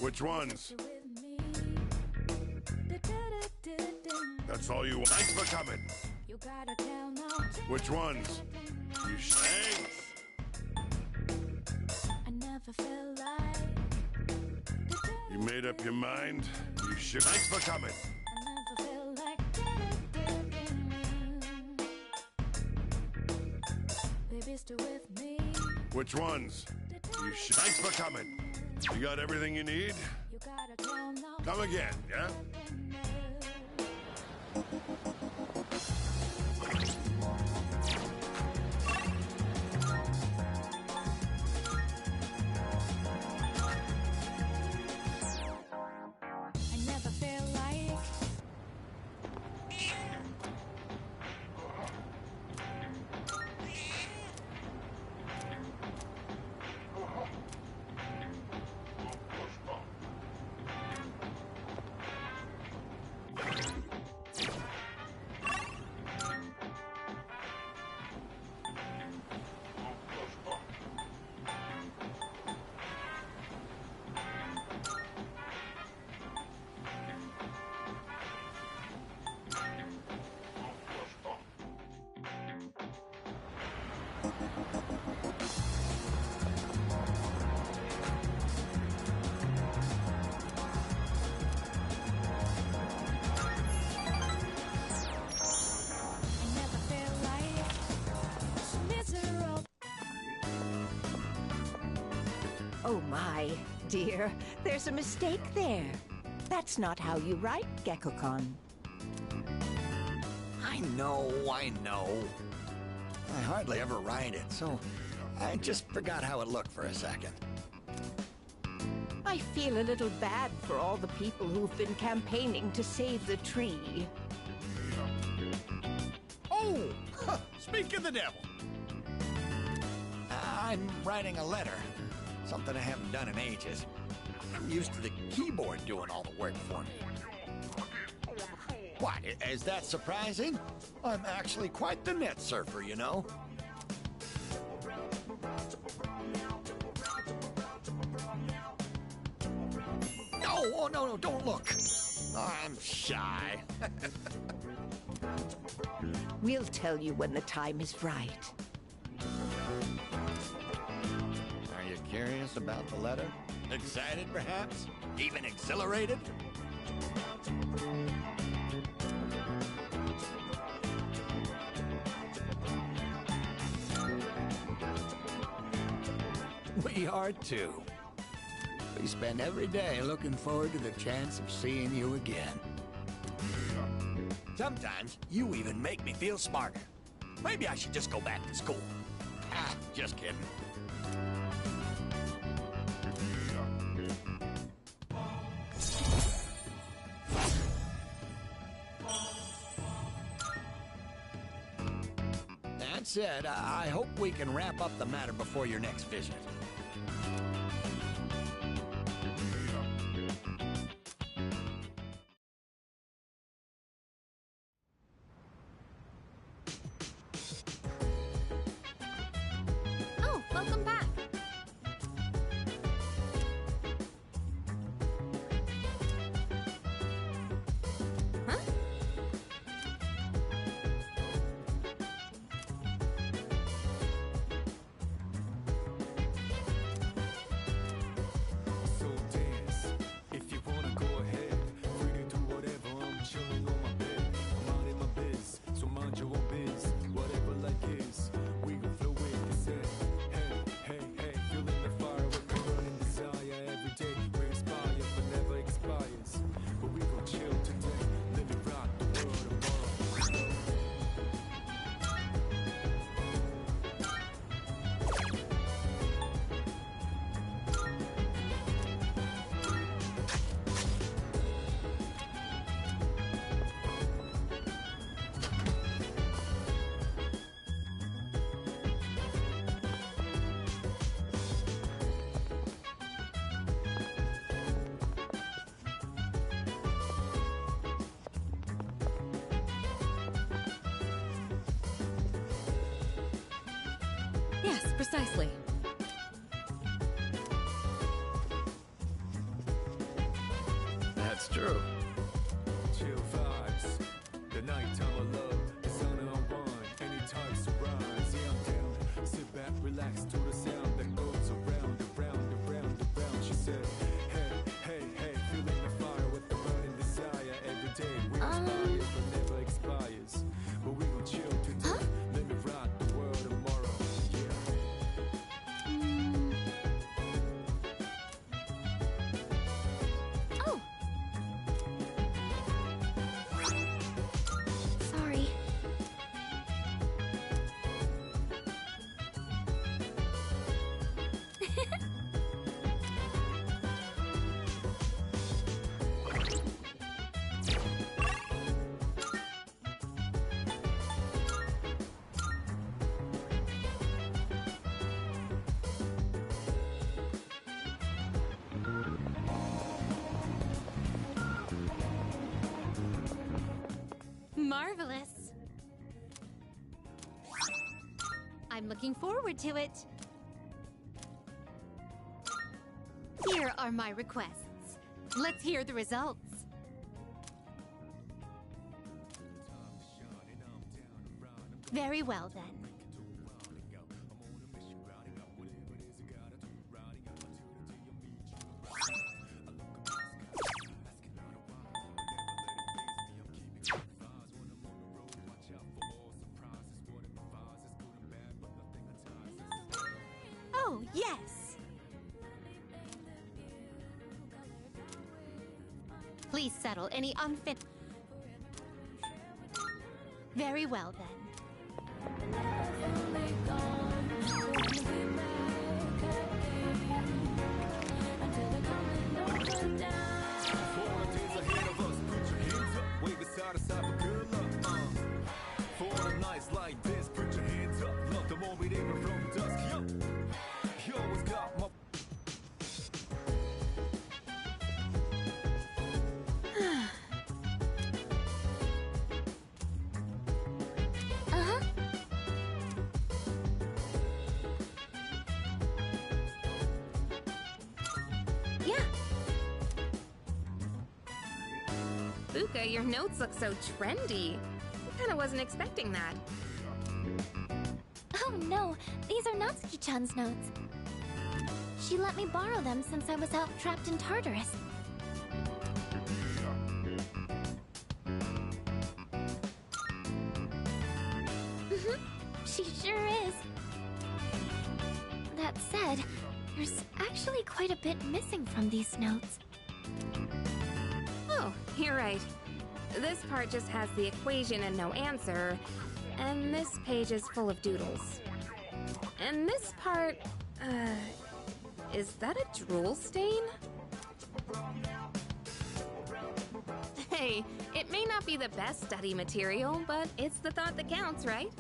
Which ones? That's all you want. Thanks for coming. Which ones? You thanks. You made up your mind? You should. Thanks for coming. Which ones? You should. Thanks for coming. You got everything you need? Come again, yeah? Oh my, dear, there's a mistake there. That's not how you write, Gekkoukan. I know. I hardly ever write it, so I just forgot how it looked for a second. I feel a little bad for all the people who've been campaigning to save the tree. Oh! Speak of the devil! I'm writing a letter. Something I haven't done in ages. I'm used to the keyboard doing all the work for me. What, is that surprising? I'm actually quite the net surfer, you know. No, don't look. I'm shy. We'll tell you when the time is right. Are you curious about the letter? Excited, perhaps? Even exhilarated? We are too. We spend every day looking forward to the chance of seeing you again. Sometimes you even make me feel smarter. Maybe I should just go back to school. Ah, just kidding. That said, I hope we can wrap up the matter before your next visit. Oh, welcome back. Huh? So dance, if you wanna go ahead, free to do whatever. I'm chilling on my bed, I'm out in my biz, so mind your own biz. Whatever life is, we gon' flow with this head. Hey, feeling the fire with the burning desire every day. We inspire but never expires, but we gon' chill today, let me rock the world tomorrow. Yes, precisely. true. Chill vibes, the nighttime of love, the sun unwind, any tides to rise. Yeah, I'm down. Sit back, relax to the sound that goes around, around, around, around. She said, hey, hey, hey, feeling the fire with the burning desire. Every day we inspire, but never expires. But we gon' chill today. Let me rock the world tomorrow. Yeah. Oh. Sorry. Marvelous. I'm looking forward to it. Here are my requests. Let's hear the results. Very well, then. Oh, yes. Please settle any unfit. Very well, then. Uh-huh. Yeah. Buka, your notes look so trendy. I kinda wasn't expecting that. Oh no, these are Natsuki-chan's notes. She let me borrow them since I was out trapped in Tartarus. She sure is. That said, there's actually quite a bit missing from these notes. Oh, you're right. This part just has the equation and no answer, and this page is full of doodles. And this part, is that a drool stain? Hey, it may not be the best study material, but it's the thought that counts, right?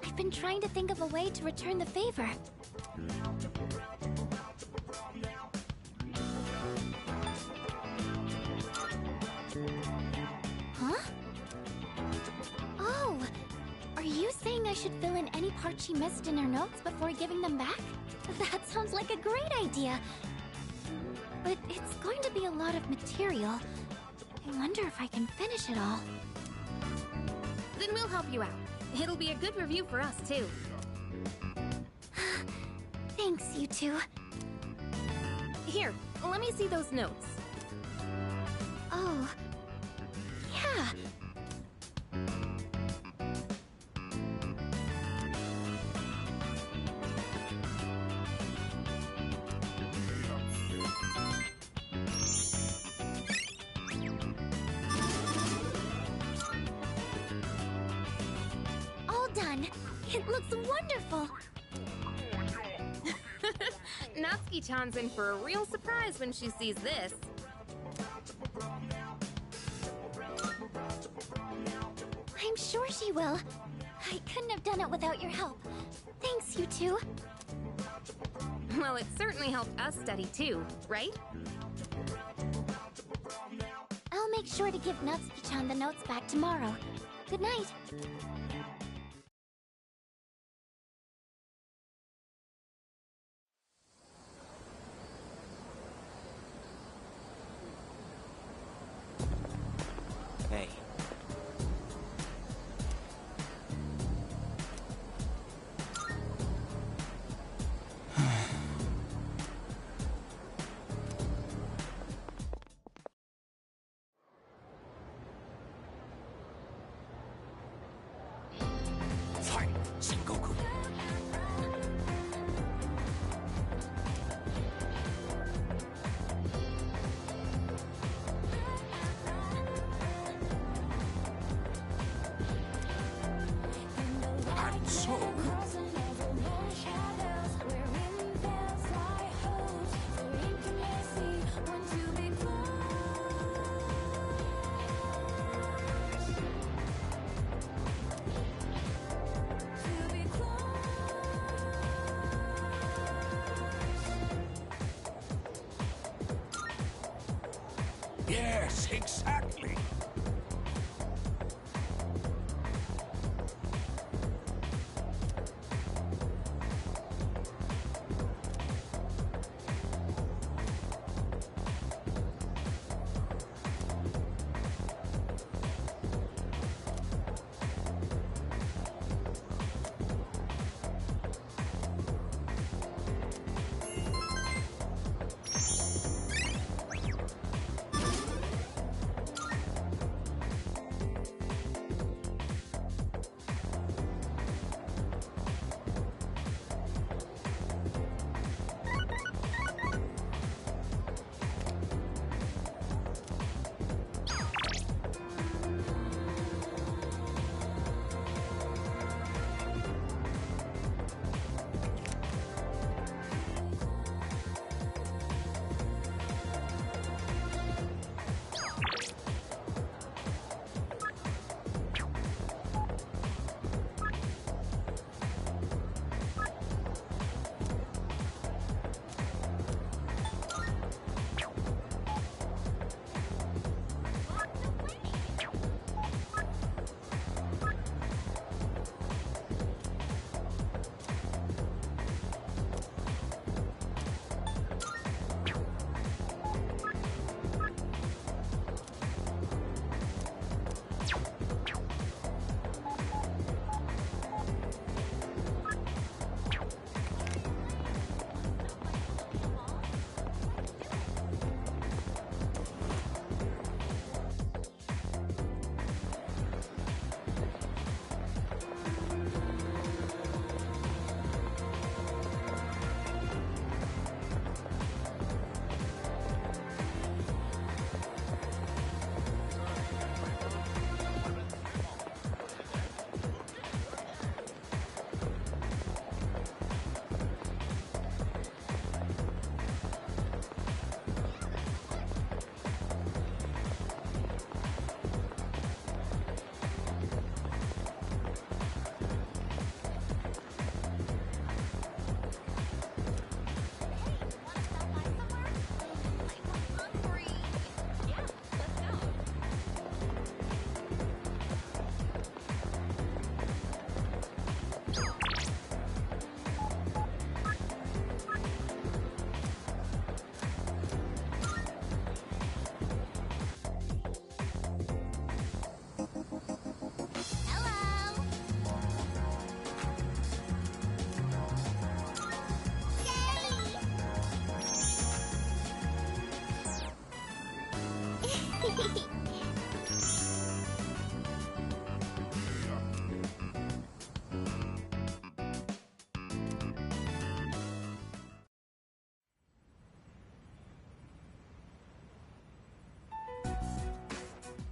I've been trying to think of a way to return the favor. Huh? Oh, are you saying I should fill in any part she missed in her notes before giving them back? That sounds like a great idea. But it's going to be a lot of material. I wonder if I can finish it all. Then we'll help you out. It'll be a good review for us, too. Thanks, you two. Here, let me see those notes. Oh, yeah. All done. It looks wonderful. Natsuki-chan's in for a real surprise when she sees this. I'm sure she will. I couldn't have done it without your help. Thanks, you two. Well, it certainly helped us study too, right? I'll make sure to give Natsuki-chan the notes back tomorrow. Good night. Yes, exactly.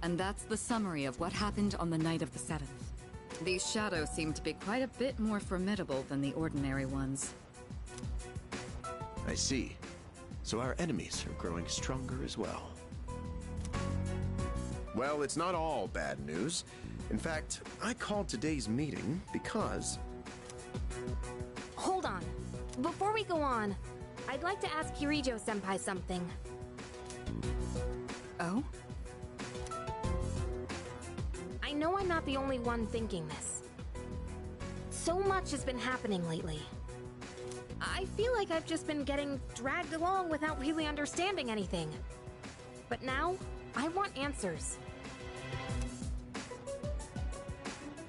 And that's the summary of what happened on the night of the 7th. These shadows seem to be quite a bit more formidable than the ordinary ones. I see. So our enemies are growing stronger as well. Well, it's not all bad news. In fact, I called today's meeting because... Hold on. Before we go on, I'd like to ask Kirijo-senpai something. Oh? I know I'm not the only one thinking this. So much has been happening lately. I feel like I've just been getting dragged along without really understanding anything. But now, I want answers.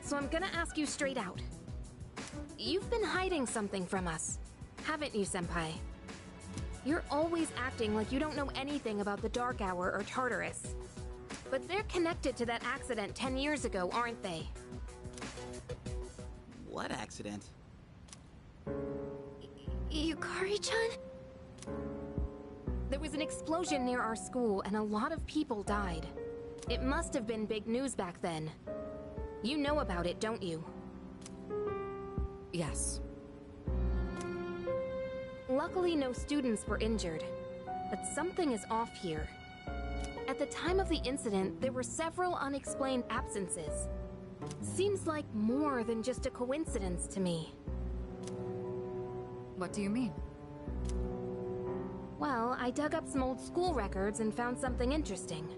So I'm gonna ask you straight out. You've been hiding something from us, haven't you, Senpai? You're always acting like you don't know anything about the Dark Hour or Tartarus. But they're connected to that accident 10 years ago, aren't they? What accident? Yukari-chan? There was an explosion near our school and a lot of people died. It must have been big news back then. You know about it, don't you? Yes. Luckily, no students were injured. But something is off here. At the time of the incident, there were several unexplained absences. Seems like more than just a coincidence to me. What do you mean? Well, I dug up some old school records and found something interesting.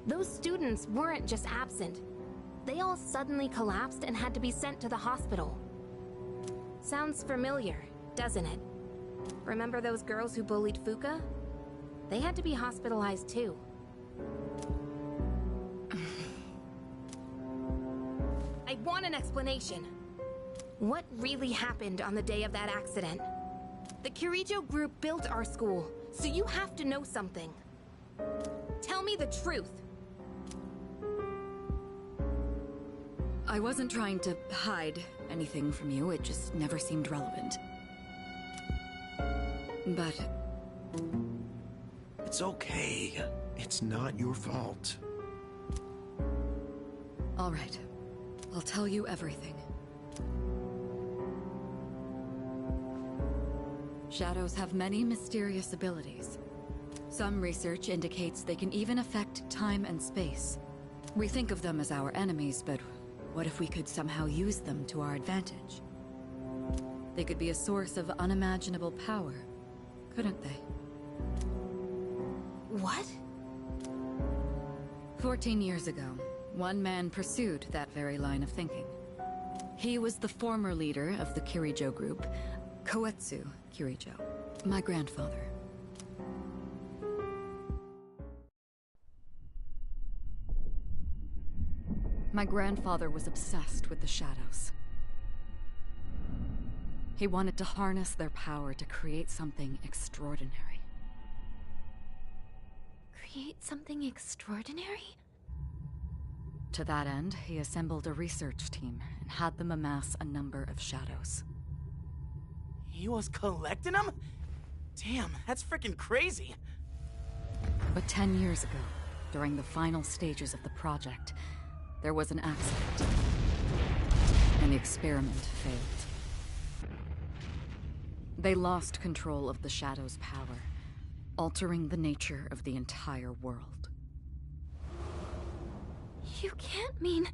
Those students weren't just absent. They all suddenly collapsed and had to be sent to the hospital. Sounds familiar, doesn't it? Remember those girls who bullied Fuka? They had to be hospitalized too. I want an explanation. What really happened on the day of that accident? The Kirijo group built our school, so you have to know something. Tell me the truth. I wasn't trying to hide anything from you, it just never seemed relevant. But... It's okay. It's not your fault. all right. I'll tell you everything. Shadows have many mysterious abilities. Some research indicates they can even affect time and space. We think of them as our enemies, but what if we could somehow use them to our advantage? They could be a source of unimaginable power, couldn't they? What? 14 years ago, one man pursued that very line of thinking. He was the former leader of the Kirijo group, Koetsu Kirijo, my grandfather. My grandfather was obsessed with the shadows. He wanted to harness their power to create something extraordinary. Create something extraordinary? To that end, he assembled a research team and had them amass a number of shadows. He was collecting them? Damn, that's freaking crazy. But 10 years ago, during the final stages of the project, there was an accident, and the experiment failed. They lost control of the Shadow's power, altering the nature of the entire world. You can't mean...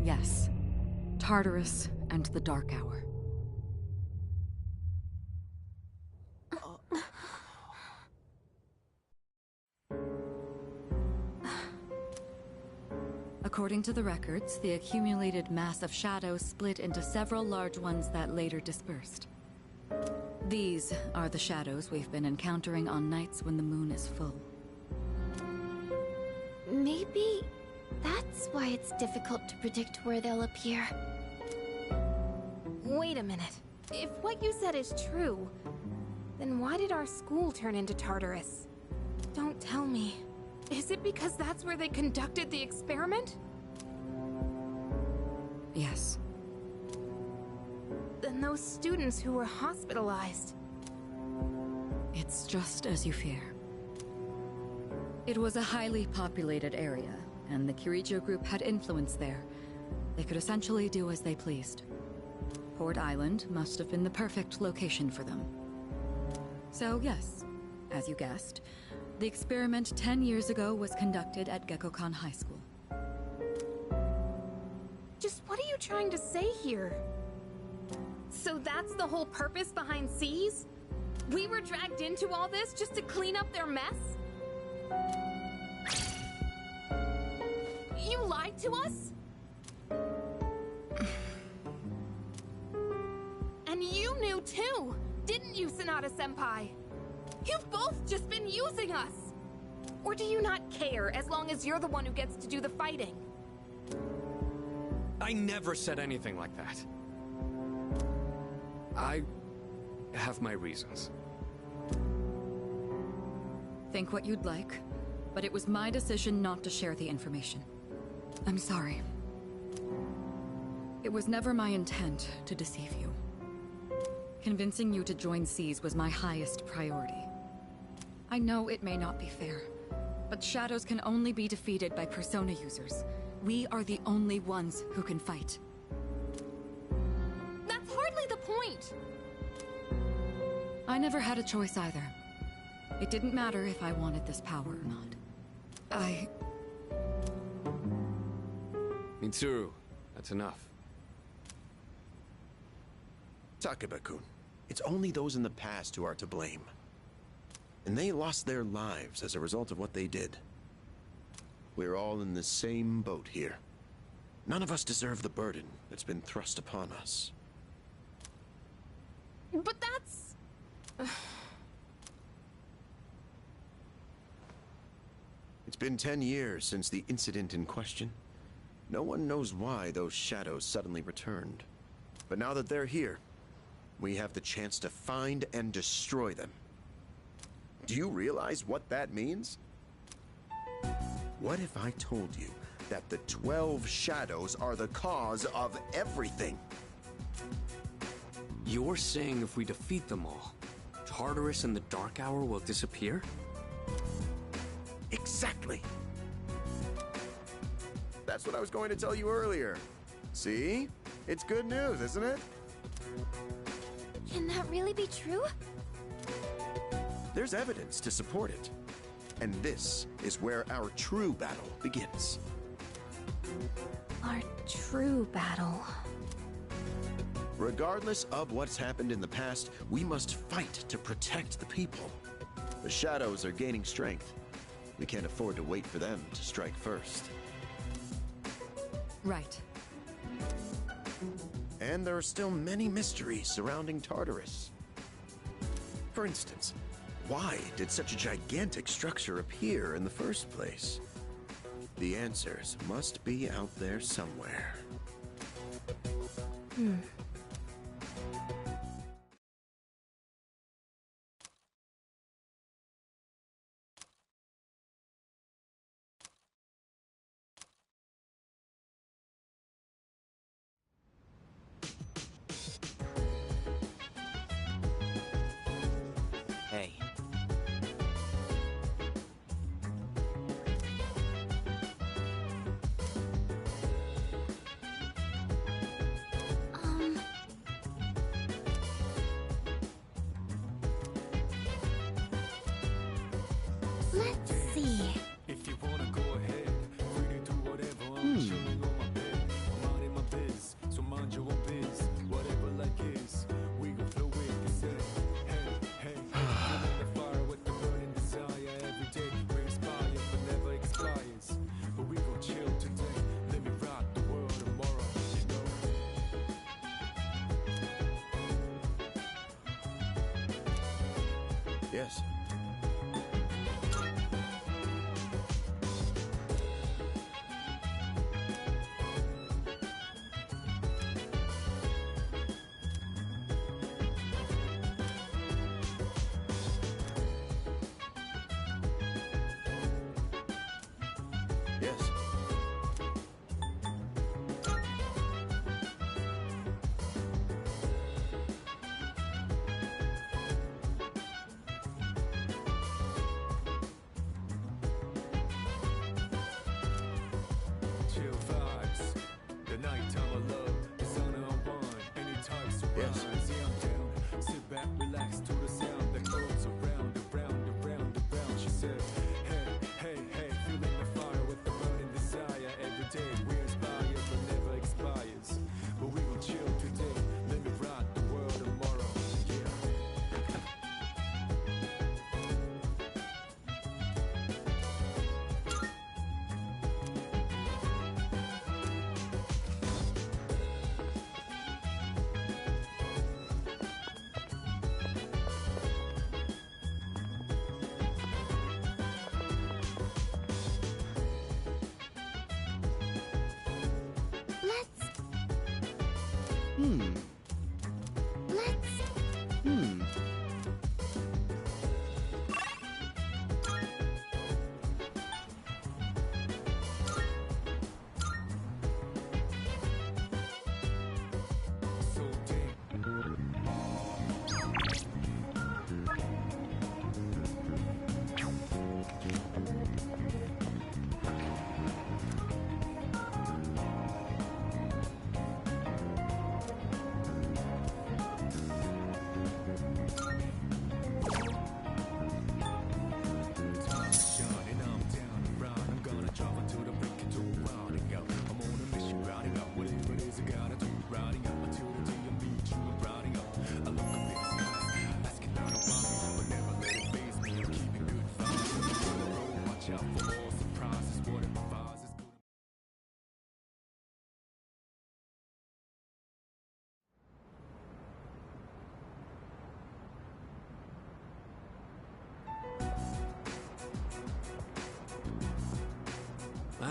Yes. Tartarus and the Dark Hour. According to the records, the accumulated mass of shadows split into several large ones that later dispersed. These are the shadows we've been encountering on nights when the moon is full. Maybe that's why it's difficult to predict where they'll appear. Wait a minute. If what you said is true, then why did our school turn into Tartarus? Don't tell me. Is it because that's where they conducted the experiment? Yes. Then those students who were hospitalized... It's just as you fear. It was a highly populated area, and the Kirijo group had influence there. They could essentially do as they pleased. Port Island must have been the perfect location for them. So yes, as you guessed, the experiment 10 years ago was conducted at Gekkokan High School. Just what are you trying to say here? So that's the whole purpose behind C's? We were dragged into all this just to clean up their mess? You lied to us? And you knew too, didn't you, Sanada-senpai? You've both just been using us! Or do you not care as long as you're the one who gets to do the fighting? I never said anything like that. I have my reasons. Think what you'd like, but it was my decision not to share the information. I'm sorry. It was never my intent to deceive you. Convincing you to join C's was my highest priority. I know it may not be fair, but shadows can only be defeated by persona users. We are the only ones who can fight. That's hardly the point! I never had a choice either. It didn't matter if I wanted this power or not. Mitsuru, that's enough. Takeba-kun, it's only those in the past who are to blame. And they lost their lives as a result of what they did. We're all in the same boat here. None of us deserve the burden that's been thrust upon us. But that's... It's been 10 years since the incident in question. No one knows why those shadows suddenly returned. But now that they're here, we have the chance to find and destroy them. Do you realize what that means? What if I told you that the 12 shadows are the cause of everything? You're saying if we defeat them all, Tartarus and the Dark Hour will disappear? Exactly. That's what I was going to tell you earlier. See? It's good news, isn't it? Can that really be true? There's evidence to support it. And this is where our true battle begins. Our true battle. Regardless of what's happened in the past, we must fight to protect the people. The shadows are gaining strength. We can't afford to wait for them to strike first. Right. And there are still many mysteries surrounding Tartarus. For instance, why did such a gigantic structure appear in the first place? The answers must be out there somewhere. Hey. Let's see. If you wanna go ahead, free to do whatever. I'm chilling on my bed. I'm minding my biz, so mind your own biz. Whatever like is, we gon' flow with this. Hey, feeling the fire with the burning desire. Every day we inspire, but never expires. But we gon' chill today. Let me rock the world tomorrow. You know. Yes. Yes. Chill vibes. The nighttime I love, the sun unwind. Any type surprise, Yes. yeah, I'm down. Sit back, relax to the sound that goes around, around, around, around. She said, hey, feeling the fire with the burning desire. Every day we inspire, but never expires. But we gon' chill today. Let me rock the world tomorrow. Yeah.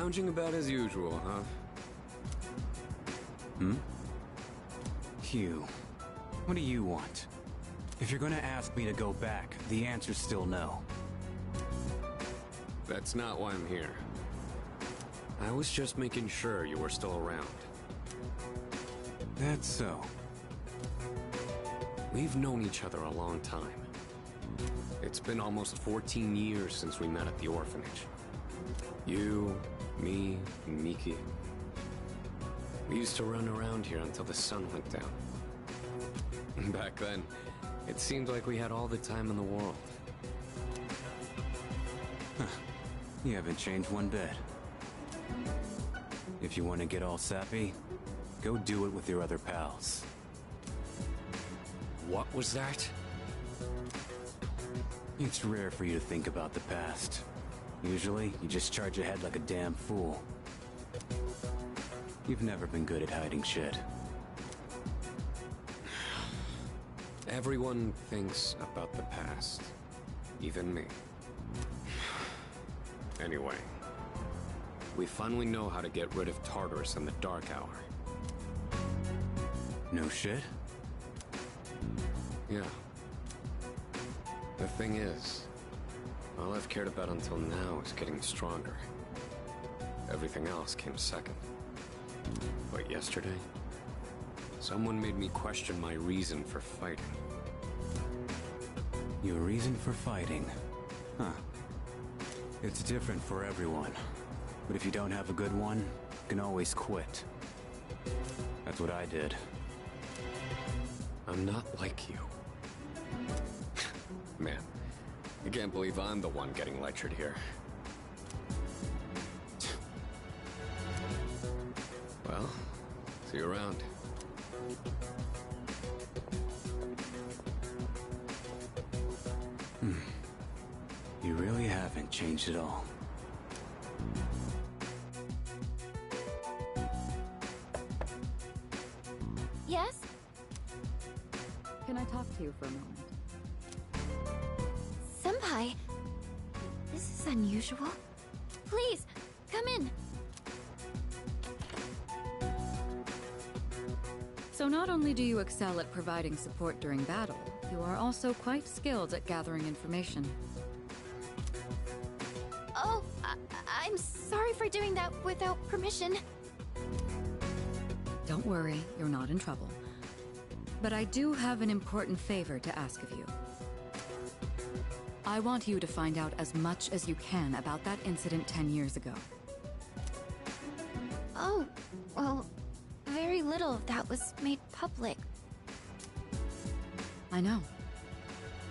Lounging about as usual, huh? Hugh, what do you want? If you're gonna ask me to go back, the answer's still no. That's not why I'm here. I was just making sure you were still around. That's so. We've known each other a long time. It's been almost 14 years since we met at the orphanage. You, me, and Miki. We used to run around here until the sun went down. Back then, it seemed like we had all the time in the world. You haven't changed one bit. If you want to get all sappy, go do it with your other pals. What was that? It's rare for you to think about the past. Usually, you just charge ahead like a damn fool. You've never been good at hiding shit. Everyone thinks about the past. Even me. Anyway, we finally know how to get rid of Tartarus in the Dark Hour. No shit? Yeah. The thing is, all I've cared about until now is getting stronger. Everything else came second. But yesterday, someone made me question my reason for fighting. Your reason for fighting? Huh. It's different for everyone. But if you don't have a good one, you can always quit. That's what I did. I'm not like you. Man, I can't believe I'm the one getting lectured here. Well, see you around. You really haven't changed at all. Yes? Can I talk to you for a moment? Senpai, this is unusual. Please, come in. So not only do you excel at providing support during battle, you are also quite skilled at gathering information. Oh, I'm sorry for doing that without permission. Don't worry, you're not in trouble. But I do have an important favor to ask of you. I want you to find out as much as you can about that incident 10 years ago. Oh, well, very little of that was made public. I know.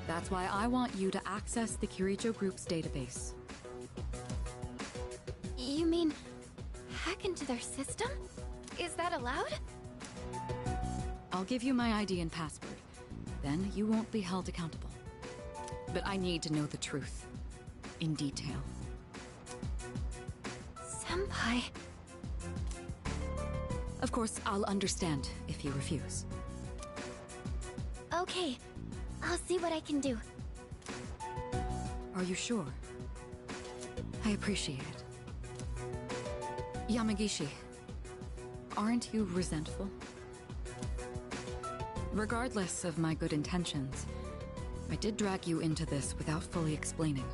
That's why I want you to access the Kirijo Group's database. You mean hack into their system? Is that allowed? I'll give you my ID and password. Then you won't be held accountable. But I need to know the truth. In detail. Senpai. Of course, I'll understand if you refuse. Okay, I'll see what I can do. Are you sure? I appreciate it. Yamagishi, aren't you resentful? Regardless of my good intentions, I did drag you into this without fully explaining.